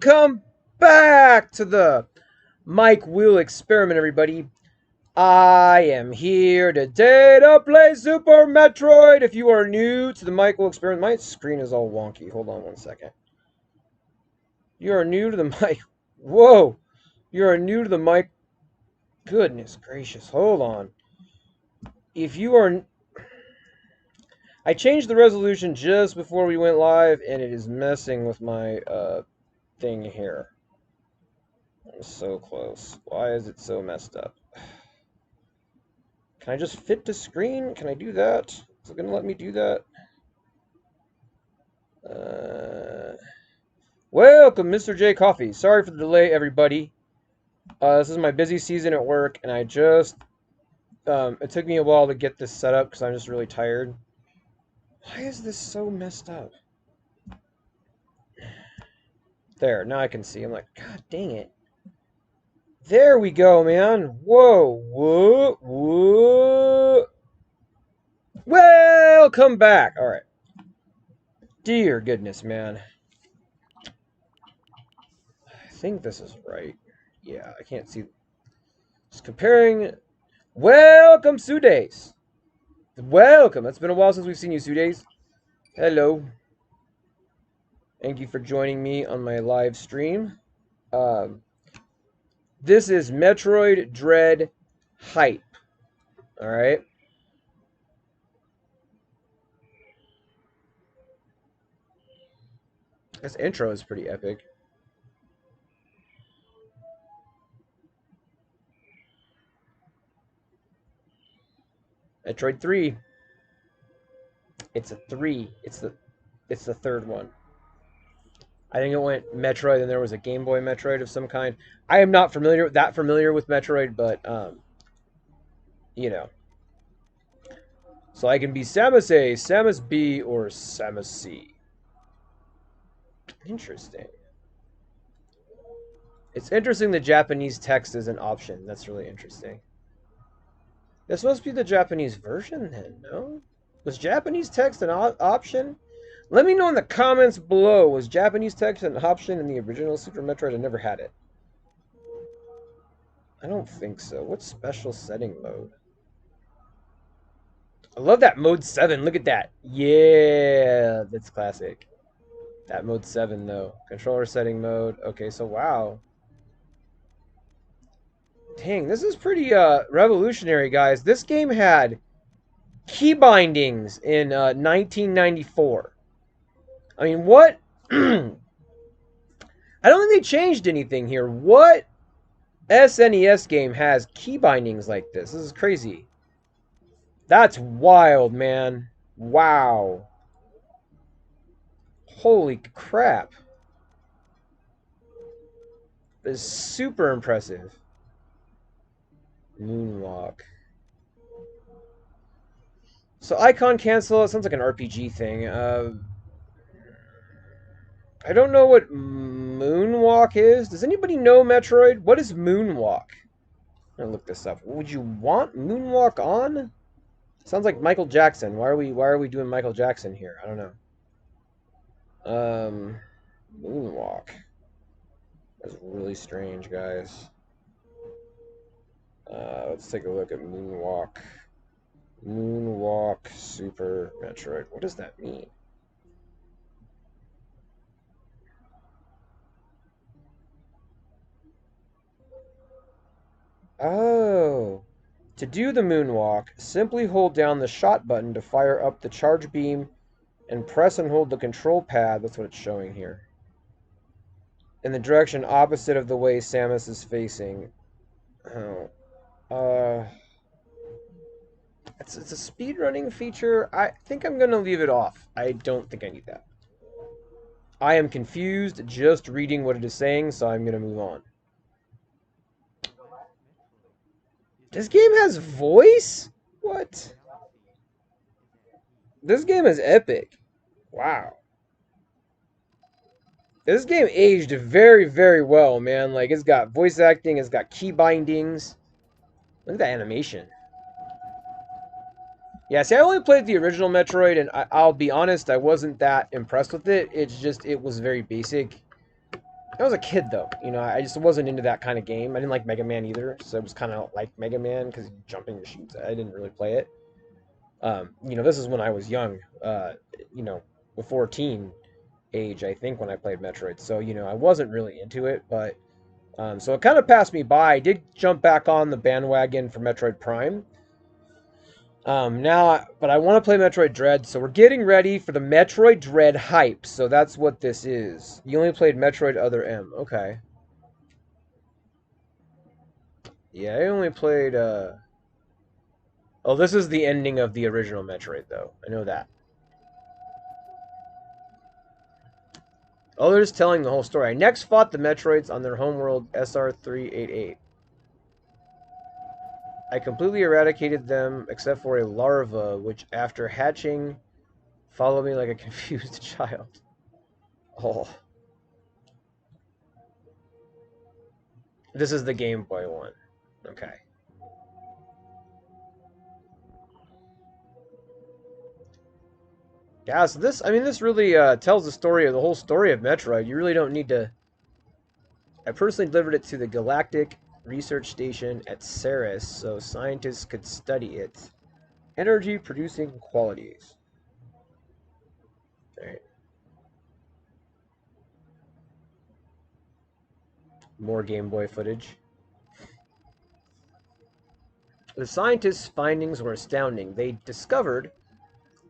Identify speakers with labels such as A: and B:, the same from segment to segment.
A: Welcome back to the Mike Wheel Experiment, everybody. I am here today to play Super Metroid. If you are new to the Mike Wheel Experiment, my screen is all wonky. Hold on one second. You are new to the mic. Whoa! You are new to the mic. Goodness gracious. Hold on. If you are... I changed the resolution just before we went live, and it is messing with my thing here. I'm so close. Why is it so messed up? Can I just fit to screen? Can I do that? Is it going to let me do that? Welcome, Mr. J Coffee. Sorry for the delay, everybody. This is my busy season at work, and I just... it took me a while to get this set up because I'm just really tired. Why is this so messed up? There, now I can see. I'm like, God dang it. There we go, man. Whoa, whoa, whoa. Welcome back. All right. Dear goodness, man. I think this is right. Yeah, I can't see. Just comparing. Welcome, Sudays. Welcome. It's been a while since we've seen you, Sudays. Hello. Thank you for joining me on my live stream. This is Metroid Dread Hype. All right. This intro is pretty epic. Metroid 3. It's a 3. It's the third one. I think it went Metroid, and there was a Game Boy Metroid of some kind. I am not familiar with Metroid, but you know. So I can be Samus A, Samus B, or Samus C. Interesting. It's interesting the Japanese text is an option. That's really interesting. This must be the Japanese version then, no? Was Japanese text an option? Let me know in the comments below. Was Japanese text an option in the original Super Metroid? I never had it. I don't think so. What's special setting mode? I love that mode 7. Look at that. Yeah, that's classic. That mode 7 though. Controller setting mode. Okay, so wow. Dang, this is pretty revolutionary, guys. This game had key bindings in 1994. I mean, what? I don't think they changed anything here. What SNES game has key bindings like this? This is crazy. That's wild, man. Wow. Holy crap. This is super impressive. Moonwalk. So icon cancel, it sounds like an RPG thing. I don't know what Moonwalk is. Does anybody know Metroid? What is Moonwalk? I'm gonna look this up. Would you want Moonwalk on? Sounds like Michael Jackson. Why are we doing Michael Jackson here? I don't know. Moonwalk. That's really strange, guys. Let's take a look at Moonwalk. Moonwalk Super Metroid. What does that mean? Oh. To do the moonwalk, simply hold down the shot button to fire up the charge beam and press and hold the control pad, that's what it's showing here, in the direction opposite of the way Samus is facing. Oh. It's a speedrunning feature. I think I'm going to leave it off. I don't think I need that. I am confused just reading what it is saying, so I'm going to move on. This game has voice? What? This game is epic. Wow. This game aged very, very well, man. Like, it's got voice acting, it's got key bindings. Look at that animation. Yeah, see, I only played the original Metroid, and I'll be honest, I wasn't that impressed with it. It's just, it was very basic. I was a kid though, you know. I just wasn't into that kind of game. I didn't like Mega Man either, so it was kind of like Mega Man because jumping machines. I didn't really play it. You know, this is when I was young. You know, before teen age, I think, when I played Metroid. So you know, I wasn't really into it, but so it kind of passed me by. I did jump back on the bandwagon for Metroid Prime. Now, but I want to play Metroid Dread, so we're getting ready for the Metroid Dread hype. So that's what this is. You only played Metroid Other M. Okay. Yeah, I only played. Oh, this is the ending of the original Metroid, though. I know that. Oh, they're just telling the whole story. I next fought the Metroids on their homeworld SR388. I completely eradicated them except for a larva, which, after hatching, followed me like a confused child. Oh. This is the Game Boy one. Okay. Yeah, so this, I mean, this really tells the story of the whole story of Metroid. You really don't need to. I personally delivered it to the Galactic Research Station at Ceres so scientists could study its energy producing qualities. Alright. More Game Boy footage. The scientists' findings were astounding. They discovered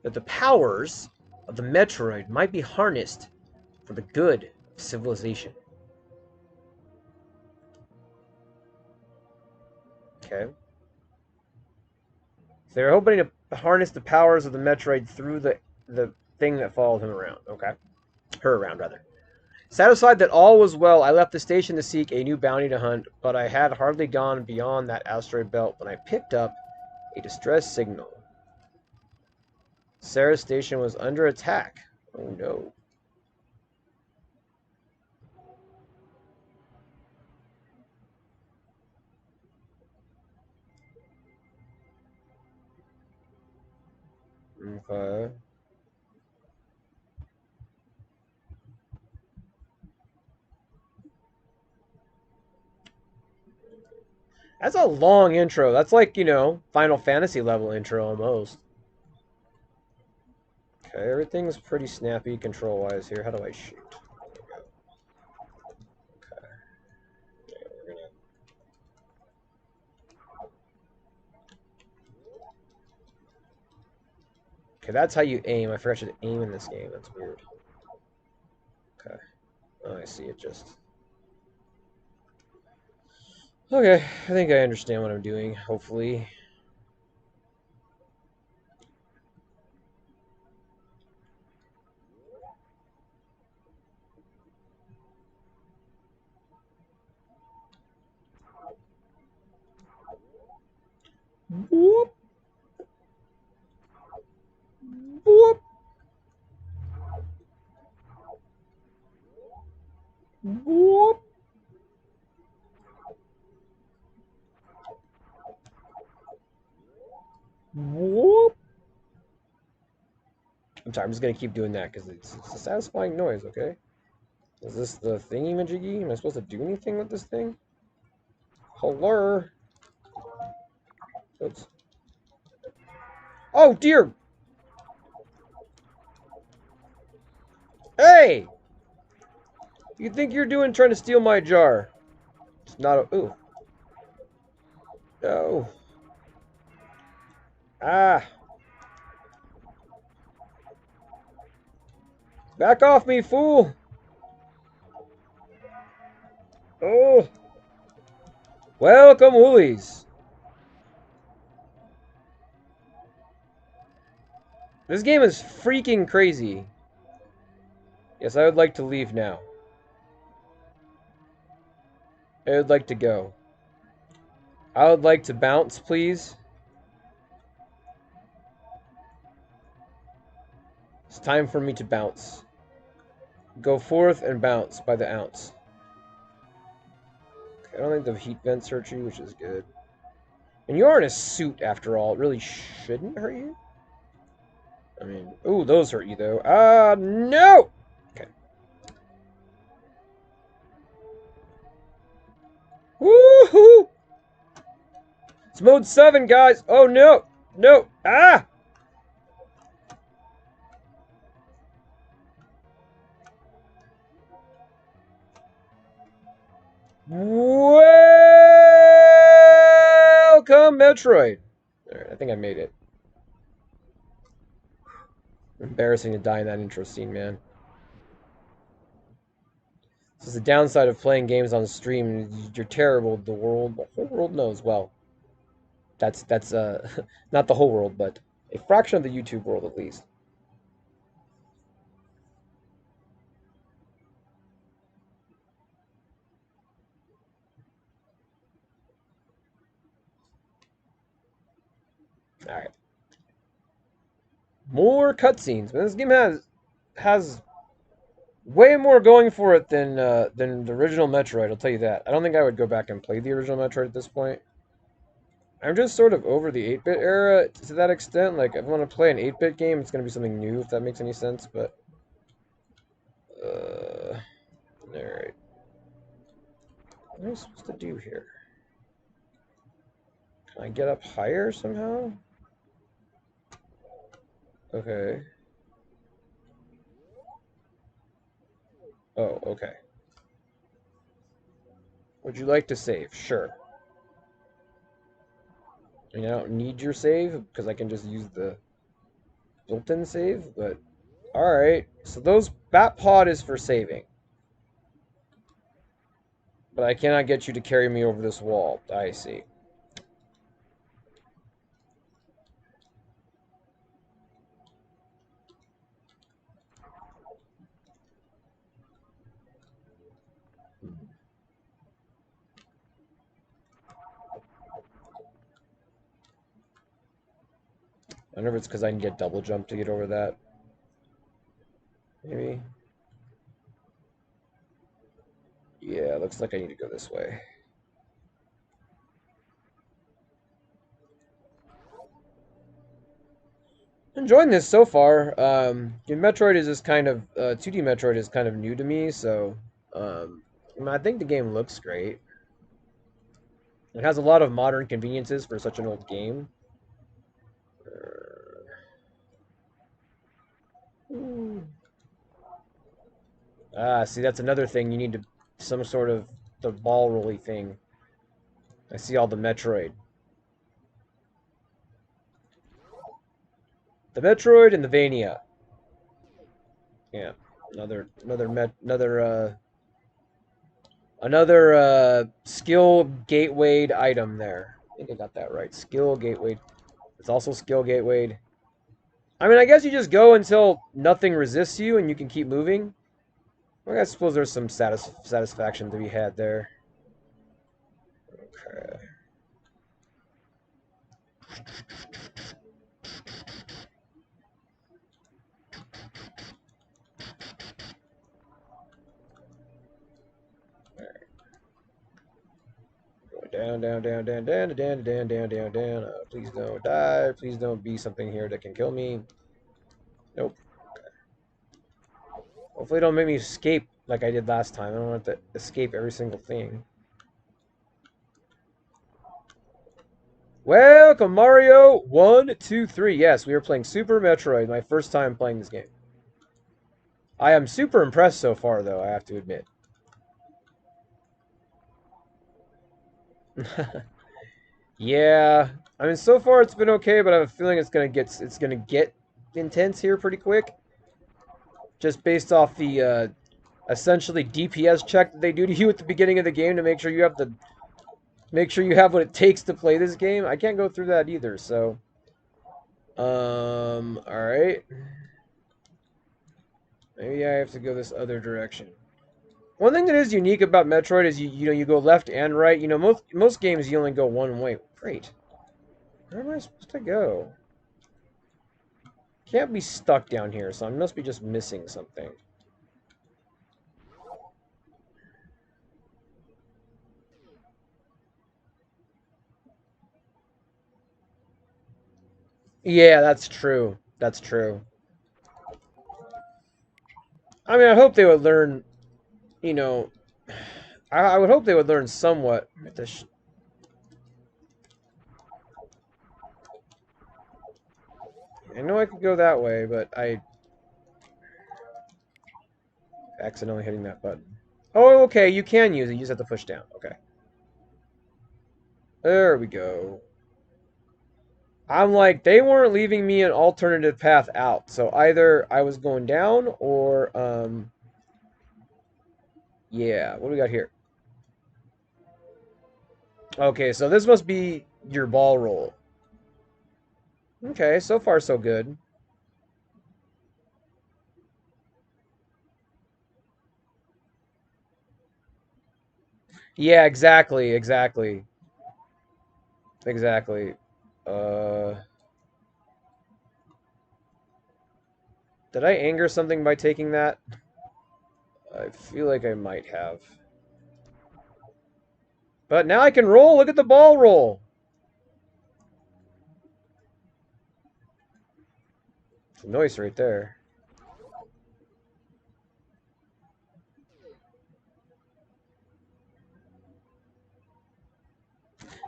A: that the powers of the Metroid might be harnessed for the good of civilization. Okay. So they were hoping to harness the powers of the Metroid through the thing that followed him around. Okay. Her around, rather. Satisfied that all was well, I left the station to seek a new bounty to hunt, but I had hardly gone beyond that asteroid belt when I picked up a distress signal. Sarah's station was under attack. Oh no. Okay. That's a long intro. That's like, you know, Final Fantasy level intro almost. Okay, everything's pretty snappy control-wise here. How do I shoot? Okay, that's how you aim. I forgot you to aim in this game. That's weird. Okay. Oh, I see it just. Okay, I think I understand what I'm doing, hopefully. Whoop, whoop, whoop, whoop. I'm sorry, I'm just gonna keep doing that because it's a satisfying noise, okay? Is this the thingy-majiggy? Am I supposed to do anything with this thing? Hello? Oops. Oh, dear! Hey! You think you're doing trying to steal my jar? It's not a... Ooh. No. Ah. Back off me, fool! Oh. Welcome, Woolies. This game is freaking crazy. Yes, I would like to leave now. I would like to go. I would like to bounce, please. It's time for me to bounce. Go forth and bounce by the ounce. Okay, I don't think the heat vents hurt you, which is good. And you are in a suit, after all. It really shouldn't hurt you. I mean, ooh, those hurt you, though. No! Okay. Woohoo! It's mode 7, guys. Oh, no. No. Ah! Welcome, Metroid. Alright, I think I made it. Embarrassing to die in that intro scene, man. This is the downside of playing games on stream. You're terrible. The whole world knows. Well, that's not the whole world, but a fraction of the YouTube world at least. All right, more cutscenes. This game has way more going for it than the original Metroid. I'll tell you that. I don't think I would go back and play the original Metroid at this point. I'm just sort of over the 8-bit era to that extent. Like, if I want to play an 8-bit game, it's going to be something new, if that makes any sense. But, alright. What am I supposed to do here? Can I get up higher somehow? Okay. Oh, okay. Would you like to save? Sure. I mean, I don't need your save, because I can just use the built-in save, but... Alright, so that pod is for saving. But I cannot get you to carry me over this wall. I see. I wonder if it's because I can get double jump to get over that. Maybe. Yeah, looks like I need to go this way. Enjoying this so far. Metroid is just kind of 2D Metroid is kind of new to me, so I think the game looks great. It has a lot of modern conveniences for such an old game. See, that's another thing. You need to some sort of the ball rolly thing. I see all the Metroid. The Metroid and the Vania. Yeah, another skill gatewayed item there. I think I got that right. Skill gatewayed. It's also skill gatewayed. I mean, I guess you just go until nothing resists you and you can keep moving. Well, I suppose there's some satisfaction to be had there. Okay. Down, down, down, down, down, down, down, down, down, down. Please don't die. Please don't be something here that can kill me. Nope. Hopefully don't make me escape like I did last time. I don't want to escape every single thing. Welcome, Mario 1, 2, 3. Yes, we are playing Super Metroid. My first time playing this game. I am super impressed so far, though, I have to admit. Yeah, I mean, so far it's been okay, but I have a feeling it's gonna get intense here pretty quick. Just based off the essentially DPS check that they do to you at the beginning of the game to make sure you have what it takes to play this game. I can't go through that either, so all right. Maybe I have to go this other direction. One thing that is unique about Metroid is you go left and right. You know, most games you only go one way. Great. Where am I supposed to go? Can't be stuck down here, so I must be just missing something. Yeah, that's true. That's true. I mean, I hope they would learn, you know, I would hope they would learn somewhat. I know I could go that way, but I accidentally hitting that button. Oh, okay, you can use it. You just have to push down. Okay. There we go. I'm like, they weren't leaving me an alternative path out. So either I was going down or, yeah. What do we got here? Okay, so this must be your ball roll. Okay, so far so good. Yeah, exactly, exactly. Exactly. Uh, did I anger something by taking that? I feel like I might have. But now I can roll. Look at the ball roll. It's a noise right there.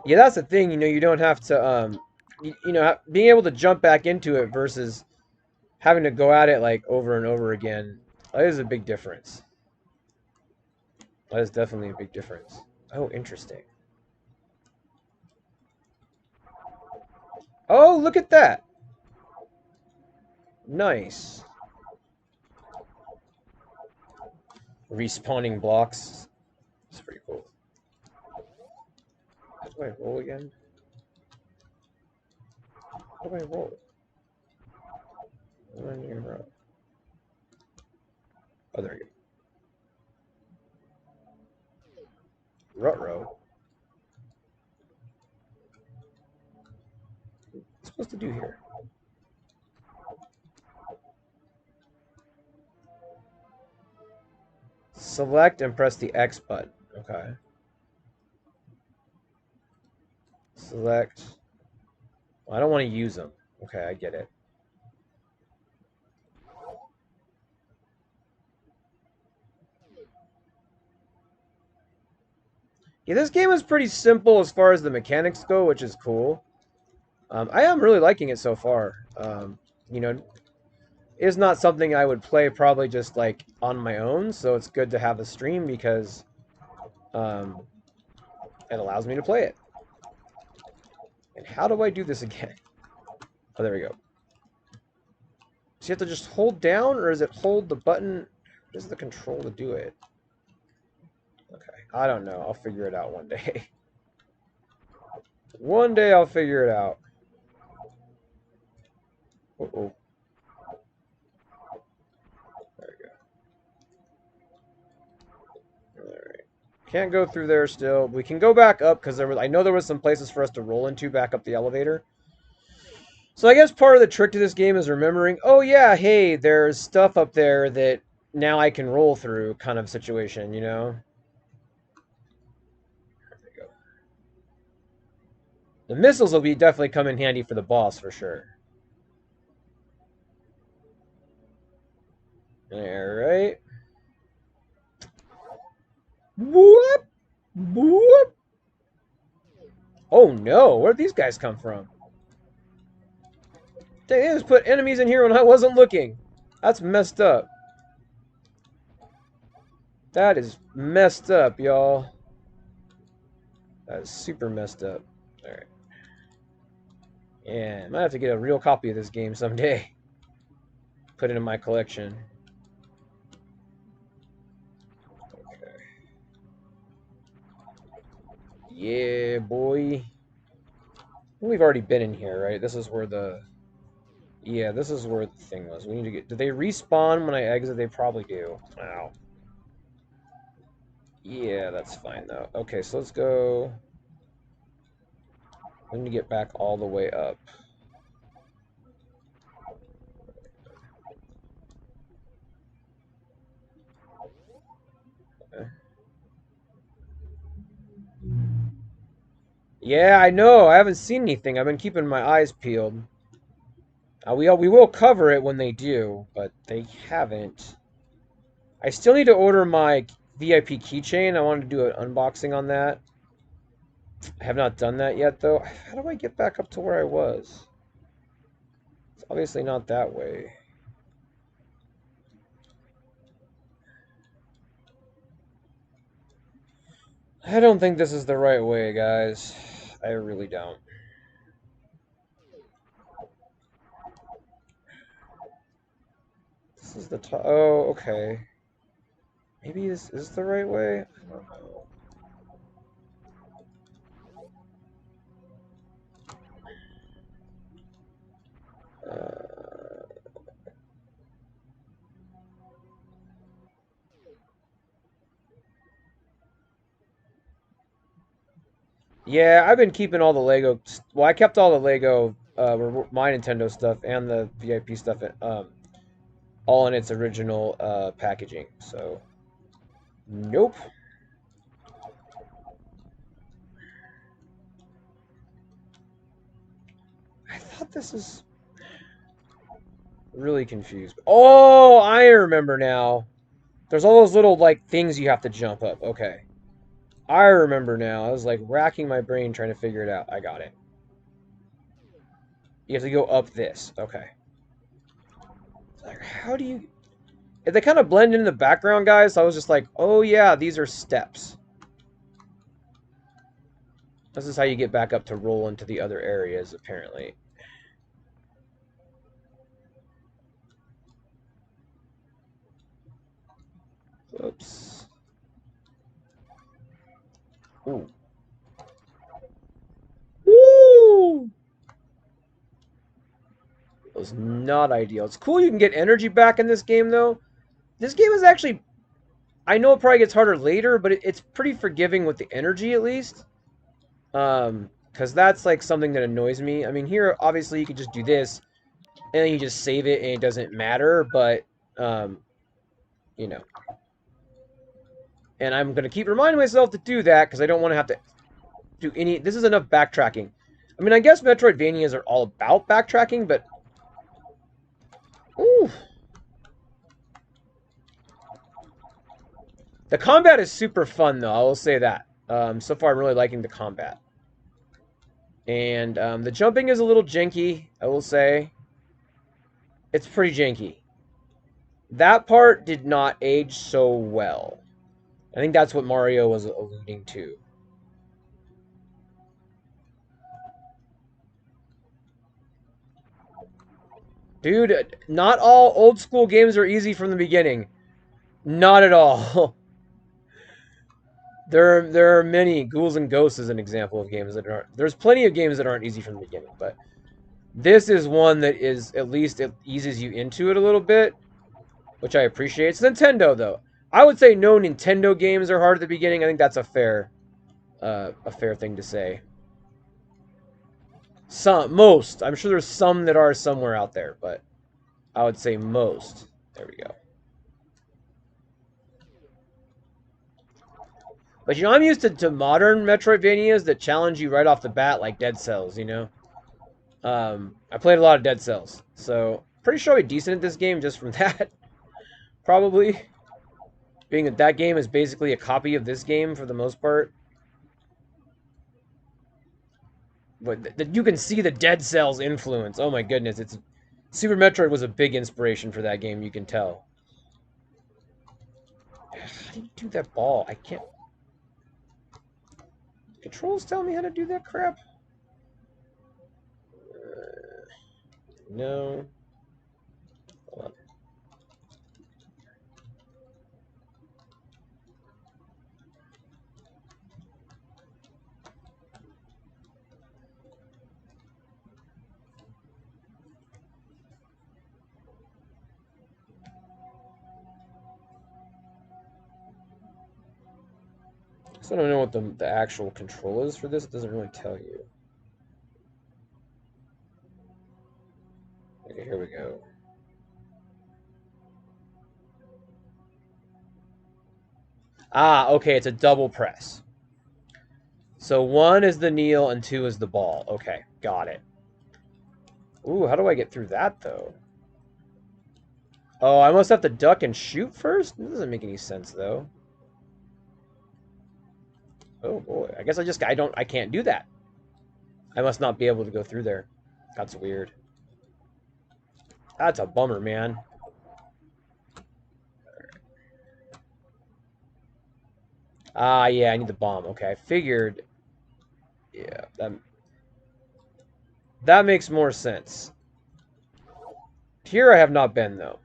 A: Yeah, that's the thing. You don't have to being able to jump back into it versus having to go at it like over and over again. That is a big difference. That is definitely a big difference. Oh, interesting. Oh, look at that. Nice. Respawning blocks. It's pretty cool. How do I roll again? How do I roll? One in a row. Oh, there you go. Rut-row. What's it supposed to do here? Select and press the X button. Okay. Select. Well, I don't want to use them. Okay, I get it. Yeah, this game is pretty simple as far as the mechanics go, which is cool. I am really liking it so far. You know, it's not something I would play probably just like on my own, so it's good to have a stream because um, it allows me to play it. And how do I do this again? Oh, there we go. So you have to just hold down, or is it hold the button? What is the control to do it? Okay, I don't know. I'll figure it out one day. One day I'll figure it out. Uh-oh. There we go. Alright. Can't go through there still. We can go back up because I know there was some places for us to roll into back up the elevator. So I guess part of the trick to this game is remembering, oh yeah, hey, there's stuff up there that now I can roll through kind of situation, you know? There we go. The missiles will be definitely come in handy for the boss for sure. Alright. Whoop! Whoop! Oh no, where'd these guys come from? They just put enemies in here when I wasn't looking. That's messed up. That is messed up, y'all. That is super messed up. Alright. Yeah, I might have to get a real copy of this game someday. Put it in my collection. Okay. Yeah, boy. We've already been in here, right? This is where the... Yeah, this is where the thing was. We need to get... Did they respawn when I exit? They probably do. Ow. Yeah, that's fine, though. Okay, so let's go... We need to get back all the way up. Okay. Yeah, I know. I haven't seen anything. I've been keeping my eyes peeled. We will cover it when they do, but they haven't. I still need to order my VIP keychain. I wanted to do an unboxing on that. I have not done that yet, though. How do I get back up to where I was? Obviously not that way. I don't think this is the right way, guys. I really don't. This is the top. Oh, okay. Maybe this is the right way? I don't know. Uh, yeah, I've been keeping all the Lego. Well, I kept all the Lego, my Nintendo stuff and the VIP stuff, all in its original packaging. So, nope. I thought this is really confused. Oh, I remember now. There's all those little like things you have to jump up. Okay. I remember now. I was like racking my brain trying to figure it out. I got it. You have to go up this. Okay. Like, how do you... They kind of blend in the background, guys. So I was just like, oh yeah, these are steps. This is how you get back up to roll into the other areas, apparently. Oops. Ooh. Woo! It was not ideal. It's cool you can get energy back in this game, though. This game is actually... I know it probably gets harder later, but it's pretty forgiving with the energy, at least. Because that's, like, something that annoys me. I mean, here, obviously, you could just do this, and then you just save it, and it doesn't matter, but, you know. And I'm going to keep reminding myself to do that, because I don't want to have to do any... This is enough backtracking. I mean, I guess Metroidvanias are all about backtracking, but... Ooh. The combat is super fun, though. I will say that. So far, I'm really liking the combat. And the jumping is a little janky, I will say. It's pretty janky. That part did not age so well. I think that's what Mario was alluding to. Dude, not all old school games are easy from the beginning. Not at all. There are many. Ghouls and Ghosts is an example of games that aren't. There's plenty of games that aren't easy from the beginning, but this is one that is, at least it eases you into it a little bit, which I appreciate. It's Nintendo, though. I would say no Nintendo games are hard at the beginning. I think that's a fair thing to say. Most. I'm sure there's some that are somewhere out there, but I would say most. There we go. But, you know, I'm used to modern Metroidvanias that challenge you right off the bat, like Dead Cells, you know? I played a lot of Dead Cells, so pretty sure I'll be decent at this game just from that. Probably. Being that that game is basically a copy of this game for the most part. But you can see the Dead Cells influence. Oh my goodness, it's... Super Metroid was a big inspiration for that game, you can tell. How do you do that ball? I can't... Controls tell me how to do that crap? No. Hold on. So I don't know what the actual control is for this. It doesn't really tell you. Okay, here we go. Ah, okay, it's a double press. So 1 is the kneel and 2 is the ball. Okay, got it. Ooh, how do I get through that, though? Oh, I must have to duck and shoot first? That doesn't make any sense, though. Oh, boy. I guess I can't do that. I must not be able to go through there. That's weird. That's a bummer, man. Ah, yeah, I need the bomb. Okay, I figured. Yeah, that makes more sense. Here I have not been, though.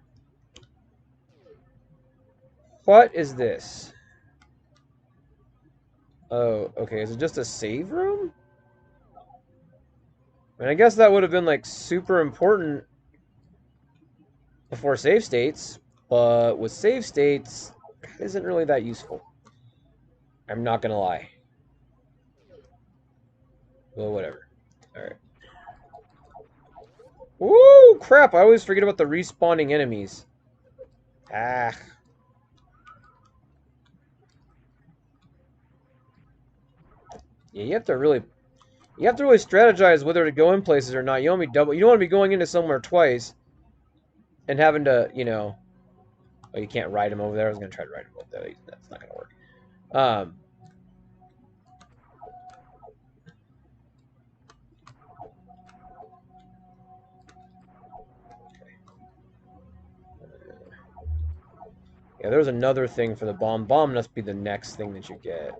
A: What is this? Oh, okay. Is it just a save room? I mean, I guess that would have been, like, super important before save states, but with save states, it isn't really that useful. I'm not gonna lie. Well, whatever. Alright. Woo! Crap, I always forget about the respawning enemies. Ah. Yeah, you have to really strategize whether to go in places or not. You don't want to be going into somewhere twice and having to, you know, oh, you can't ride him over there. I was gonna try to ride him over there. That's not gonna work. Um, yeah, there's another thing for the bomb. Bomb must be the next thing that you get.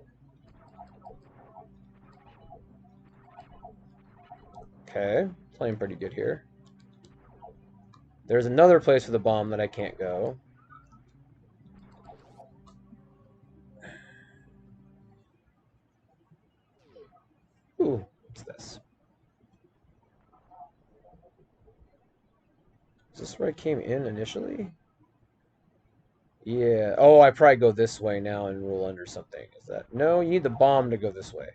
A: Okay, playing pretty good here. There's another place for the bomb that I can't go. Ooh, what's this? Is this where I came in initially? Yeah. Oh, I probably go this way now and roll under something. Is that... No, you need the bomb to go this way.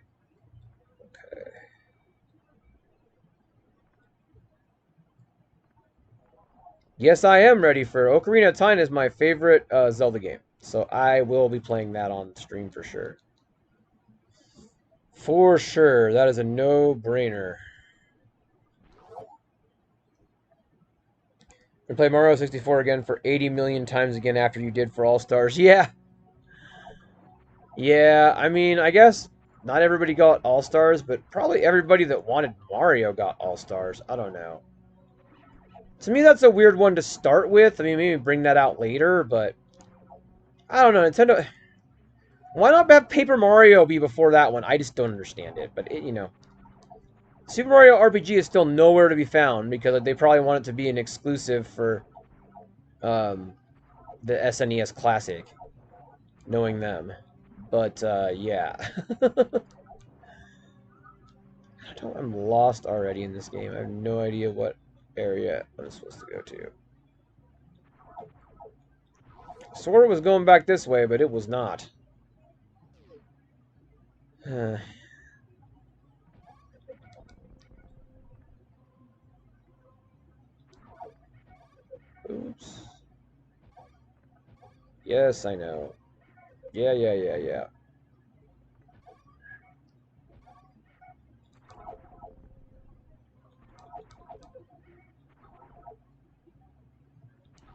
A: Okay. Yes, I am ready for... Ocarina of Time is my favorite Zelda game. So I will be playing that on stream for sure. For sure. That is a no-brainer. And play Mario 64 again for 80 million times again after you did for All Stars. Yeah. Yeah, I mean, I guess not everybody got All Stars, but probably everybody that wanted Mario got All Stars. I don't know. To me, that's a weird one to start with. I mean, maybe bring that out later, but I don't know. Nintendo, why not have Paper Mario be before that one? I just don't understand it. But, you know, Super Mario RPG is still nowhere to be found because they probably want it to be an exclusive for um, the SNES Classic, knowing them. But, yeah. I'm lost already in this game. I have no idea what area I'm supposed to go to. Sort of was going back this way, but it was not. Oops. Yes, I know. Yeah.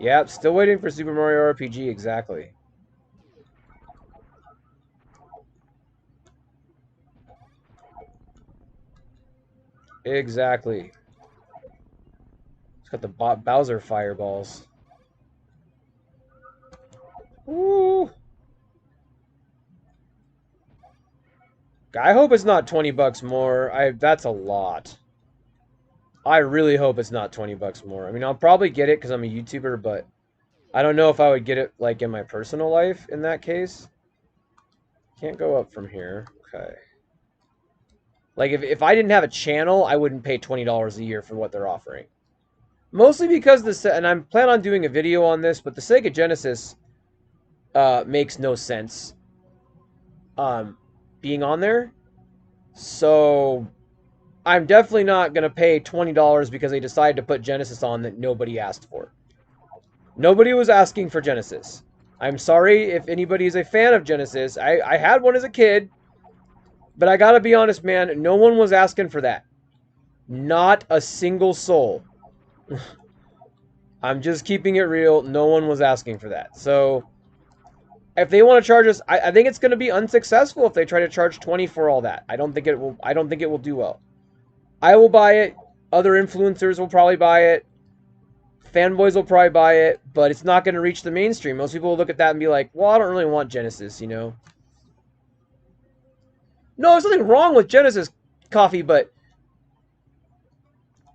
A: Yep, still waiting for Super Mario RPG, exactly. Exactly. It's got the Bowser fireballs. Woo! I hope it's not 20 bucks more. That's a lot. I really hope it's not 20 bucks more. I mean, I'll probably get it because I'm a YouTuber, but I don't know if I would get it, like, in my personal life in that case. Can't go up from here. Okay. Like, if I didn't have a channel, I wouldn't pay $20 a year for what they're offering. Mostly because and I'm planning on doing a video on this, but the Sega Genesis makes no sense being on there. So I'm definitely not going to pay $20 because they decided to put Genesis on that nobody asked for. Nobody was asking for Genesis. I'm sorry if anybody is a fan of Genesis. I had one as a kid, but I gotta be honest, man, no one was asking for that. Not a single soul. I'm just keeping it real. No one was asking for that. So if they want to charge us, I think it's going to be unsuccessful if they try to charge 20 for all that. I don't think it will. I don't think it will do well. I will buy it. Other influencers will probably buy it. Fanboys will probably buy it, but it's not going to reach the mainstream. Most people will look at that and be like, well, I don't really want Genesis, you know? No, there's nothing wrong with Genesis coffee, but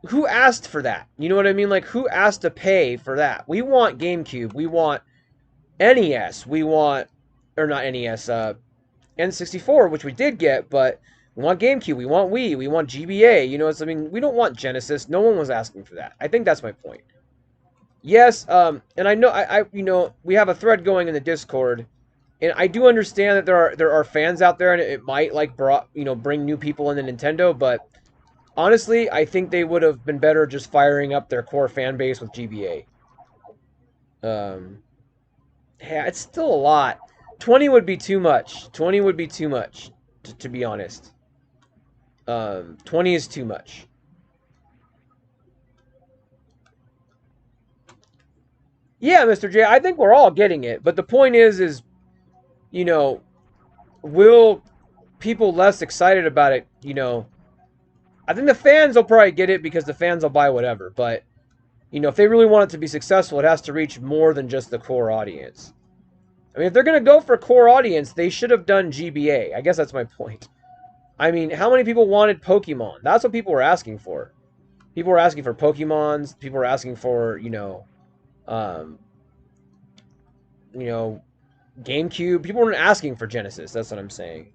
A: who asked for that? You know what I mean? Like, who asked to pay for that? We want GameCube. We want NES. We want, or not NES, N64, which we did get, but we want GameCube. We want Wii. We want GBA. You know, I mean, we don't want Genesis. No one was asking for that. I think that's my point. Yes, and I know, you know, we have a thread going in the Discord, and I do understand that there are fans out there, and it might like bring new people into Nintendo, but honestly, I think they would have been better just firing up their core fan base with GBA. Yeah, it's still a lot. 20 would be too much. 20 would be too much, to be honest. 20 is too much. Yeah, Mr. J, I think we're all getting it, but the point is, you know, will people less excited about it, you know, I think the fans will probably get it because the fans will buy whatever, but, you know, if they really want it to be successful, it has to reach more than just the core audience. I mean, if they're going to go for core audience, they should have done GBA. I guess that's my point. I mean, how many people wanted Pokemon? That's what people were asking for. People were asking for Pokemons. People were asking for, um, you know, GameCube. People weren't asking for Genesis. That's what I'm saying.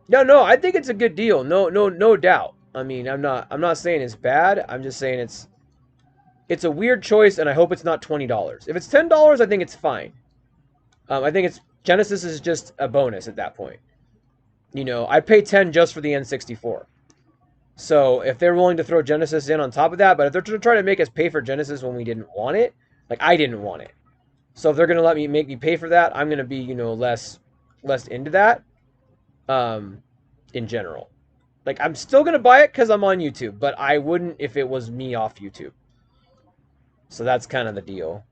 A: No, I think it's a good deal. No doubt. I mean, I'm not saying it's bad. I'm just saying it's a weird choice, and I hope it's not $20. If it's $10, I think it's fine. I think Genesis is just a bonus at that point. You know, I'd pay 10 just for the N64. So if they're willing to throw Genesis in on top of that, but if they're trying to make us pay for Genesis when we didn't want it, like I didn't want it. So if they're gonna make me pay for that, I'm gonna be, you know, less into that. In general. Like, I'm still going to buy it because I'm on YouTube, but I wouldn't if it was me off YouTube. So that's kind of the deal.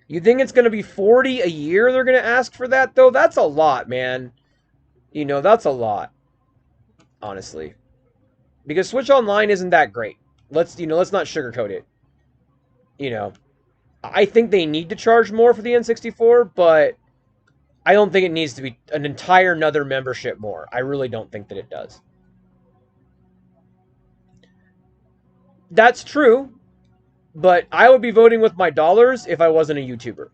A: You think it's going to be 40 a year they're going to ask for that, though? That's a lot, man. You know, that's a lot. Honestly. Because Switch Online isn't that great. Let's not sugarcoat it. You know, I think they need to charge more for the N64, but I don't think it needs to be an entire another membership more. I really don't think that it does. That's true, but I would be voting with my dollars if I wasn't a YouTuber.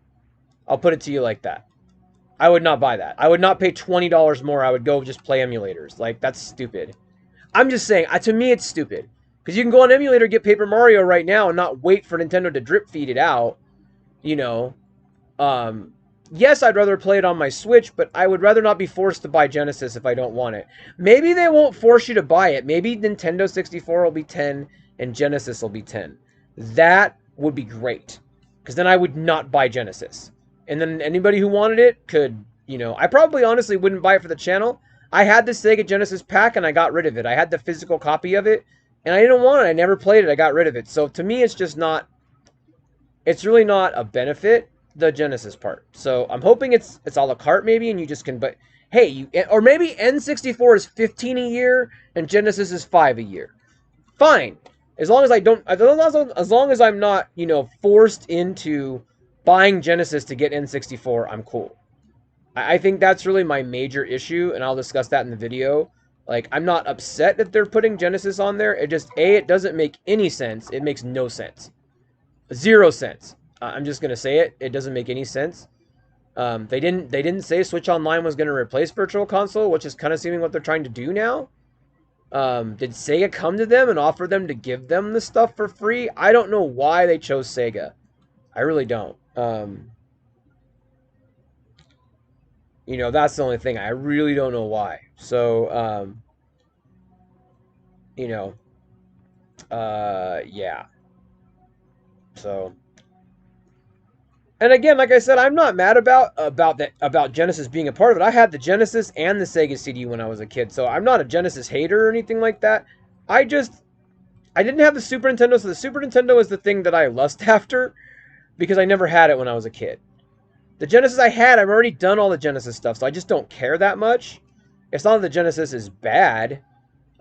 A: I'll put it to you like that. I would not buy that. I would not pay $20 more. I would go just play emulators. Like, that's stupid. I'm just saying, to me, it's stupid. Because you can go on emulator, get Paper Mario right now, and not wait for Nintendo to drip feed it out. You know. Yes, I'd rather play it on my Switch, but I would rather not be forced to buy Genesis if I don't want it. Maybe they won't force you to buy it. Maybe Nintendo 64 will be 10 and Genesis will be 10. That would be great. Because then I would not buy Genesis. And then anybody who wanted it could, you know... I probably honestly wouldn't buy it for the channel. I had the Sega Genesis pack and I got rid of it. I had the physical copy of it. And I didn't want it. I never played it. I got rid of it. So to me, it's just not... It's really not a benefit, the Genesis part. So I'm hoping it's a la carte maybe, and you just can... But hey, or maybe N64 is 15 a year and Genesis is 5 a year. Fine. As long as I don't... As long as I'm not, you know, forced into buying Genesis to get N64, I'm cool. I think that's really my major issue, and I'll discuss that in the video. Like, I'm not upset that they're putting Genesis on there. It just, it doesn't make any sense. It makes no sense. 0 cents. I'm just going to say it. It doesn't make any sense. They didn't say Switch Online was going to replace Virtual Console, which is kind of seeming what they're trying to do now. Did Sega come to them and offer them to give them the stuff for free? I don't know why they chose Sega. I really don't. You know, that's the only thing. I really don't know why. So, you know, yeah. So, and again, like I said, I'm not mad about Genesis being a part of it. I had the Genesis and the Sega CD when I was a kid, so I'm not a Genesis hater or anything like that. I didn't have the Super Nintendo, so the Super Nintendo is the thing that I lust after because I never had it when I was a kid. The Genesis I had, I've already done all the Genesis stuff, so I just don't care that much. It's not that the Genesis is bad.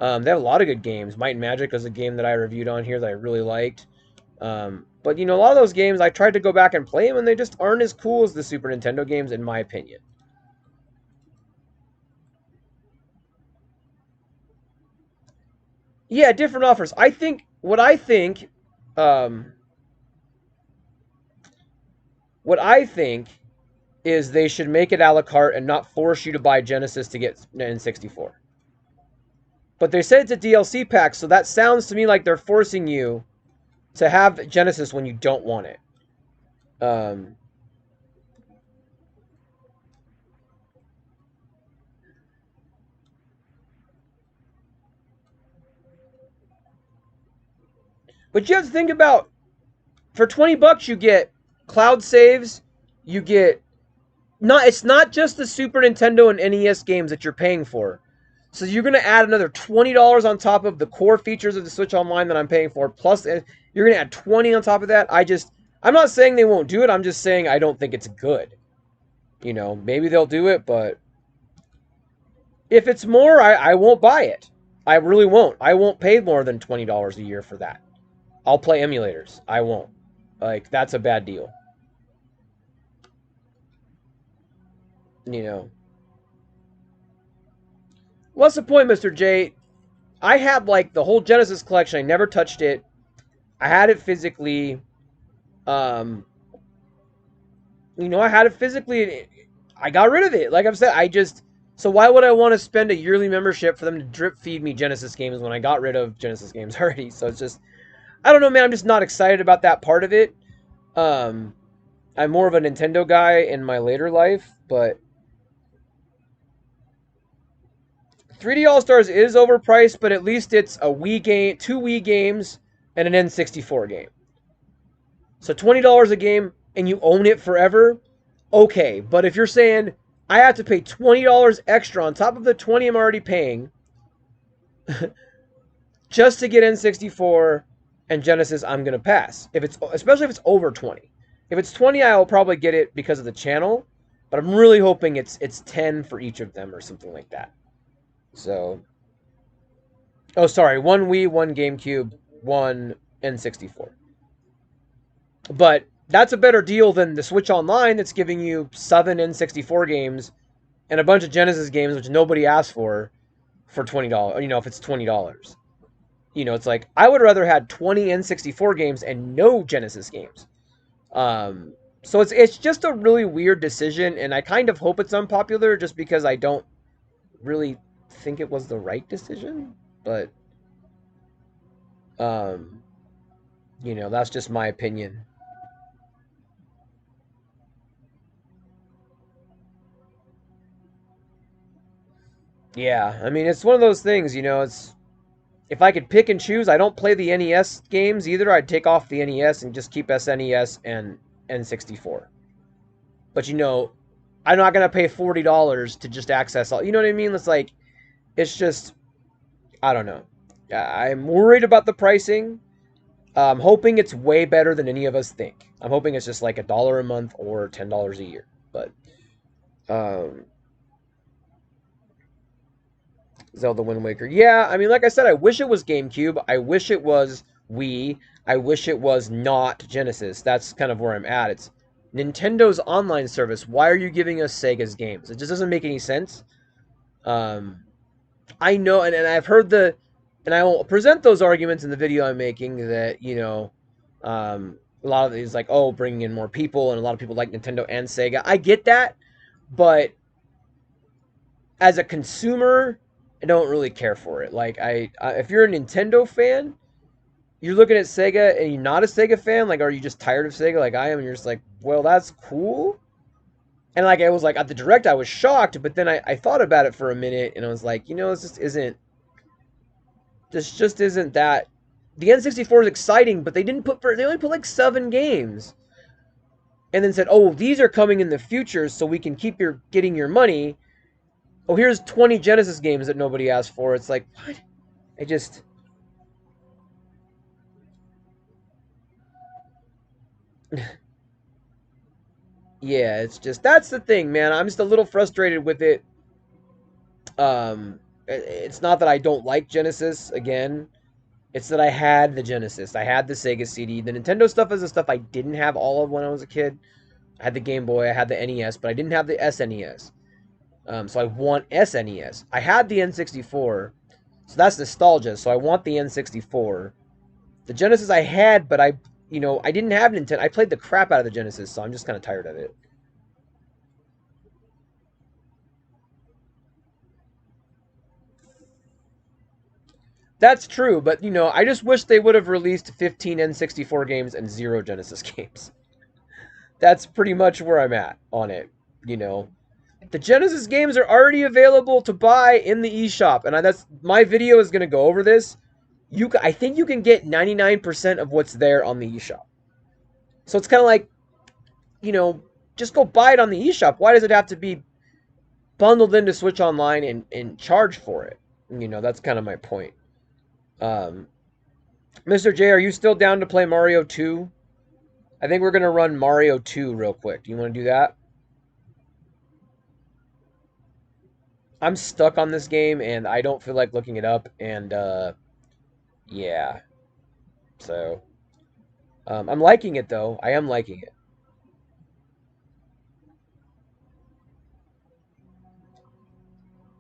A: They have a lot of good games. Might and Magic is a game that I reviewed on here that I really liked. But you know, a lot of those games I tried to go back and play them, and they just aren't as cool as the Super Nintendo games, in my opinion. Yeah, different offers. Um, what I think is they should make it a la carte and not force you to buy Genesis to get N64. But they said it's a DLC pack, so that sounds to me like they're forcing you to have Genesis when you don't want it. Um, but you have to think about, for 20 bucks you get cloud saves, you get not it's not just the Super Nintendo and NES games that you're paying for. So you're going to add another $20 on top of the core features of the Switch Online that I'm paying for, plus you're going to add 20 on top of that. I'm not saying they won't do it. I'm just saying I don't think it's good. You know, maybe they'll do it, but if it's more, I won't buy it. I really won't. I won't pay more than $20 a year for that. I'll play emulators. I won't. Like, that's a bad deal. You know. What's the point, Mr. J? I had, like, the whole Genesis collection. I never touched it. I had it physically. Um, I had it physically. I got rid of it. Like I've said, So why would I want to spend a yearly membership for them to drip feed me Genesis games when I got rid of Genesis games already? So it's just, I don't know, man. I'm just not excited about that part of it. Um, I'm more of a Nintendo guy in my later life, but 3D All Stars is overpriced, but at least it's a Wii game, two Wii games, and an N64 game. So $20 a game and you own it forever, okay. But if you're saying I have to pay $20 extra on top of the 20 I'm already paying just to get N64 and Genesis, I'm gonna pass. Especially if it's over 20. If it's 20, I'll probably get it because of the channel, but I'm really hoping it's 10 for each of them or something like that. So, oh sorry, one Wii, one GameCube, one N64. But that's a better deal than the Switch Online that's giving you 7 N64 games and a bunch of Genesis games which nobody asked for $20. If it's $20. It's like I would rather had 20 N64 games and no Genesis games. So it's just a really weird decision, and I kind of hope it's unpopular just because I don't really think it was the right decision. But um, that's just my opinion. Yeah, I mean it's one of those things. It's if I could pick and choose, I don't play the NES games either. I'd take off the NES and just keep SNES and N64. But I'm not gonna pay $40 to just access all. You know what I mean? It's just I don't know. I'm worried about the pricing. I'm hoping it's way better than any of us think. I'm hoping it's just like $1 a month or $10 a year. But um, Zelda Wind Waker, yeah. I mean, like I said, I wish it was GameCube. I wish it was Wii. I wish it was not Genesis. That's kind of where I'm at. It's Nintendo's online service. Why are you giving us Sega's games? It just doesn't make any sense. Um, I know, and I've heard and I will present those arguments in the video I'm making that, a lot of these, like, oh, bringing in more people, and a lot of people like Nintendo and Sega. I get that, but as a consumer, I don't really care for it. Like, if you're a Nintendo fan, you're looking at Sega and you're not a Sega fan, like, are you just tired of Sega like I am? And you're just like, well, that's cool. And like I was like at the direct, I was shocked, but then I thought about it for a minute and I was like, this just isn't that. The N64 is exciting, but they only put like 7 games, and then said, oh, these are coming in the future, so we can keep getting your money. Oh, here's 20 Genesis games that nobody asked for. It's like, what? I just Yeah, it's just that's the thing, man. I'm just a little frustrated with it. It's not that I don't like Genesis again. It's that I had the Genesis. I had the Sega CD. The Nintendo stuff is the stuff I didn't have all of when I was a kid. I had the Game Boy, I had the NES, but I didn't have the SNES. So I want SNES. I had the N64, so that's nostalgia. So I want the N64. The Genesis I had, but I didn't have Nintendo. I played the crap out of the Genesis, so I'm just kind of tired of it. That's true, but I just wish they would have released 15 N64 games and 0 Genesis games. That's pretty much where I'm at on it, you know. The Genesis games are already available to buy in the eShop, and that's my video is going to go over this. I think you can get 99% of what's there on the eShop. So it's kind of like, you know, just go buy it on the eShop. Why does it have to be bundled into Switch Online and charge for it? That's kind of my point. Um, Mr. J, are you still down to play Mario 2? I think we're going to run Mario 2 real quick. Do you want to do that? I'm stuck on this game and I don't feel like looking it up. And yeah, so I'm liking it though. I am liking it.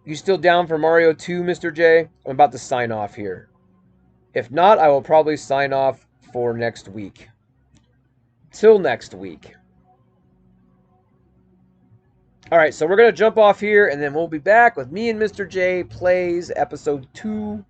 A: You still down for Mario 2, Mr. J? I'm about to sign off here. If not, I will probably sign off for next week. Till next week. All right, so we're going to jump off here and then we'll be back with me and Mr. J plays episode 2.